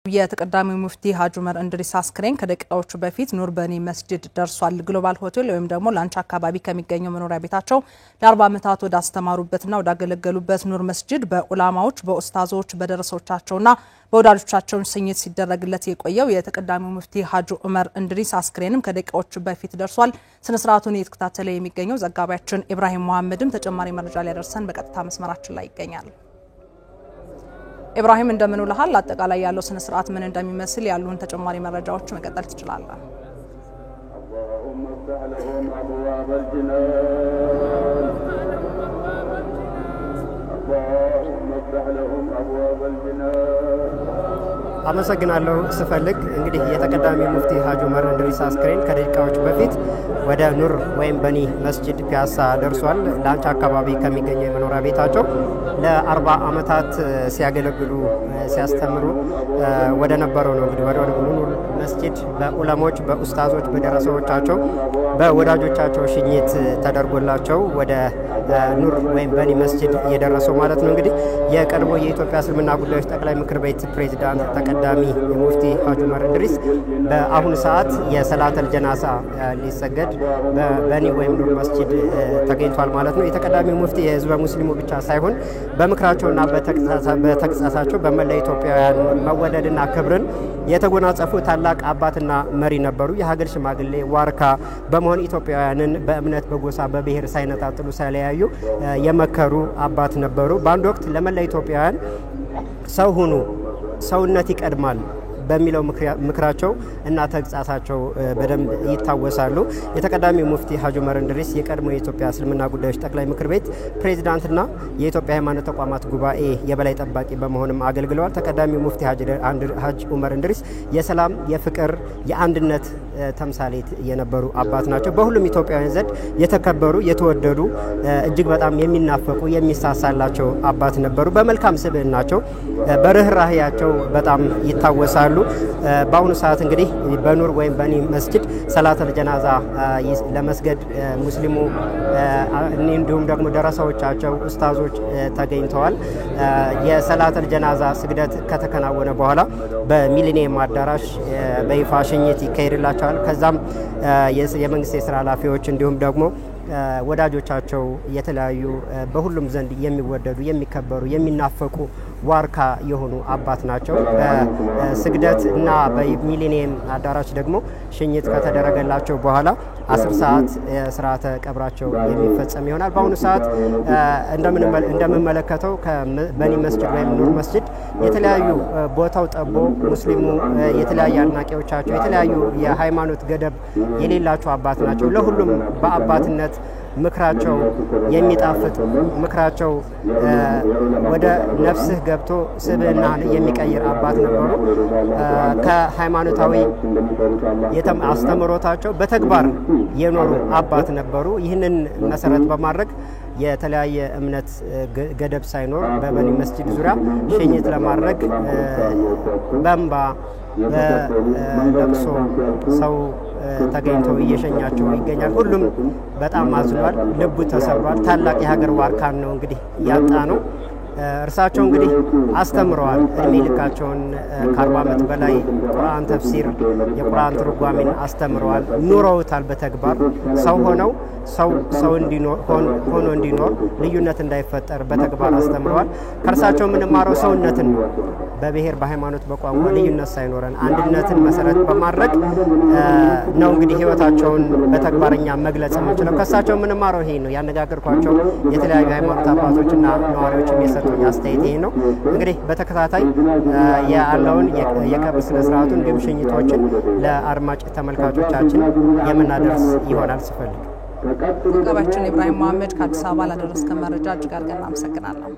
የተቀዳሚ ሙፍቲ ሀጂ ዑመር እንድሪስ አስክሬን ከደቂቃዎች በፊት ኑር በኒ መስጂድ ደርሷል። ግሎባል ሆቴል ወይም ደግሞ ላንቻ አካባቢ ከሚገኘው መኖሪያ ቤታቸው ለ40 ዓመታት ወደ አስተማሩበትና ወደ አገለገሉበት ኑር መስጂድ በኡላማዎች፣ በኡስታዞች፣ በደረሶቻቸውና በወዳጆቻቸው ስኝት ሲደረግለት የቆየው የተቀዳሚ ሙፍቲ ሀጂ ዑመር እንድሪስ አስክሬንም ከደቂቃዎች በፊት ደርሷል። ስነ ስርዓቱን እየተከታተለ የሚገኘው ዘጋቢያችን ኢብራሂም መሐመድም ተጨማሪ መረጃ ሊያደርሰን በቀጥታ መስመራችን ላይ ይገኛል። ኢብራሂም እንደምን ውለሃል? አጠቃላይ ያለው ስነ ስርዓት ምን እንደሚመስል ያሉን ተጨማሪ መረጃዎች መቀጠል ትችላለህ? አመሰግናለሁ ስፈልግ እንግዲህ የተቀዳሚ ሙፍቲ ሀጂ ዑመር እንድሪስ አስክሬን ከደቂቃዎች በፊት ወደ ኑር ወይም በኒ መስጂድ ፒያሳ ደርሷል። ላንቻ አካባቢ ከሚገኘው የመኖሪያ ቤታቸው ለ40 ዓመታት ሲያገለግሉ ሲያስተምሩ ወደ ነበረው ነው እንግዲህ ወደ ኑር መስጂድ በኡለሞች፣ በኡስታዞች፣ በደረሰዎቻቸው፣ በወዳጆቻቸው ሽኝት ተደርጎላቸው ወደ ኑር ወይም በኒ መስጂድ የደረሰው ማለት ነው። እንግዲህ የቀድሞ የኢትዮጵያ እስልምና ጉዳዮች ጠቅላይ ምክር ቤት ፕሬዝዳንት ተቀዳሚ ሙፍቲ ሀጂ ዑመር እንድሪስ በአሁኑ ሰዓት የሰላተል ጀናዛ ሊሰገድ በበኒ ወይም ኑር መስጂድ ተገኝቷል ማለት ነው። የተቀዳሚ ሙፍቲ የህዝበ ሙስሊሙ ብቻ ሳይሆን በምክራቸውና በተግሳጻቸው በመላ ኢትዮጵያውያን መወደድና ክብርን የተጎናጸፉ ታላቅ አባትና መሪ ነበሩ። የሀገር ሽማግሌ ዋርካ በመሆን ኢትዮጵያውያንን በእምነት፣ በጎሳ፣ በብሔር ሳይነጣጥሉ ሳይለያዩ የመከሩ አባት ነበሩ። በአንድ ወቅት ለመላ ኢትዮጵያውያን ሰው ሁኑ፣ ሰውነት ይቀድማል በሚለው ምክራቸው እና ተግሳጻቸው በደንብ ይታወሳሉ። የተቀዳሚ ሙፍቲ ሀጂ ዑመር እንድሪስ የቀድሞ የኢትዮጵያ እስልምና ጉዳዮች ጠቅላይ ምክር ቤት ፕሬዝዳንትና የኢትዮጵያ ሃይማኖት ተቋማት ጉባኤ የበላይ ጠባቂ በመሆንም አገልግለዋል። ተቀዳሚ ሙፍቲ ሀጂ ዑመር እንድሪስ የሰላም፣ የፍቅር፣ የአንድነት ተምሳሌት የነበሩ አባት ናቸው። በሁሉም ኢትዮጵያውያን ዘንድ የተከበሩ፣ የተወደዱ፣ እጅግ በጣም የሚናፈቁ፣ የሚሳሳላቸው አባት ነበሩ። በመልካም ስብዕናቸው፣ በርህራሄያቸው በጣም ይታወሳሉ። በአሁኑ ሰዓት እንግዲህ በኑር ወይም በኒ መስጂድ ሰላተል ጀናዛ ለመስገድ ሙስሊሙ እንዲሁም ደግሞ ደረሳዎቻቸው ኡስታዞች ተገኝተዋል። የሰላተል ጀናዛ ስግደት ከተከናወነ በኋላ በሚሊኒየም አዳራሽ በይፋ ሽኝት ይካሄድላቸዋል። ከዛም የመንግስት የስራ ኃላፊዎች እንዲሁም ደግሞ ወዳጆቻቸው የተለያዩ በሁሉም ዘንድ የሚወደዱ፣ የሚከበሩ፣ የሚናፈቁ ዋርካ የሆኑ አባት ናቸው። በስግደት እና በሚሊኒየም አዳራሽ ደግሞ ሽኝት ከተደረገላቸው በኋላ 10 ሰዓት ስርዓተ ቀብራቸው የሚፈጸም ይሆናል። በአሁኑ ሰዓት እንደምንመለከተው ከበኒ መስጂድ ወይም ኑር መስጂድ የተለያዩ ቦታው ጠቦ ሙስሊሙ የተለያዩ አድናቂዎቻቸው የተለያዩ የሃይማኖት ገደብ የሌላቸው አባት ናቸው። ለሁሉም በአባትነት ምክራቸው የሚጣፍጥ ምክራቸው ወደ ነፍስህ ገብቶ ስብዕናን የሚቀይር አባት ነበሩ። ከሃይማኖታዊ አስተምሮታቸው በተግባር የኖሩ አባት ነበሩ። ይህንን መሰረት በማድረግ የተለያየ እምነት ገደብ ሳይኖር በበኒ መስጂድ ዙሪያ ሽኝት ለማድረግ በእንባ በለቅሶ ሰው ተገኝቶ እየሸኛቸው ይገኛል። ሁሉም በጣም አዝኗል፣ ልቡ ተሰብሯል። ታላቅ የሀገር ዋርካን ነው እንግዲህ ያጣ ነው። እርሳቸው እንግዲህ አስተምረዋል። እድሜ ልካቸውን ከ40 ዓመት በላይ ቁርአን ተፍሲር፣ የቁርአን ትርጓሜን አስተምረዋል። ኑረውታል በተግባር ሰው ሆነው ሰው ሆኖ እንዲኖር ልዩነት እንዳይፈጠር በተግባር አስተምረዋል። ከእርሳቸው የምንማረው ሰውነትን ነው። በብሔር፣ በሃይማኖት፣ በቋንቋ ልዩነት ሳይኖረን አንድነትን መሰረት በማድረግ ነው እንግዲህ ህይወታቸውን በተግባርኛ መግለጽ የምንችለው። ከእርሳቸው የምንማረው ይሄ ነው። ያነጋገርኳቸው የተለያዩ ሃይማኖት አባቶችና ነዋሪዎችም የሰጡኝ አስተያየት ይሄ ነው። እንግዲህ በተከታታይ ያለውን የቀብር ስነ ስርዓቱ እንዲሁም ሽኝቶችን ለአድማጭ ተመልካቾቻችን የምናደርስ ይሆናል ስፈልግ። ዘጋቢያችን ኢብራሂም መሐመድ ከአዲስ አበባ ላደረስከን መረጃ እጅግ አድርገን እናመሰግናለን።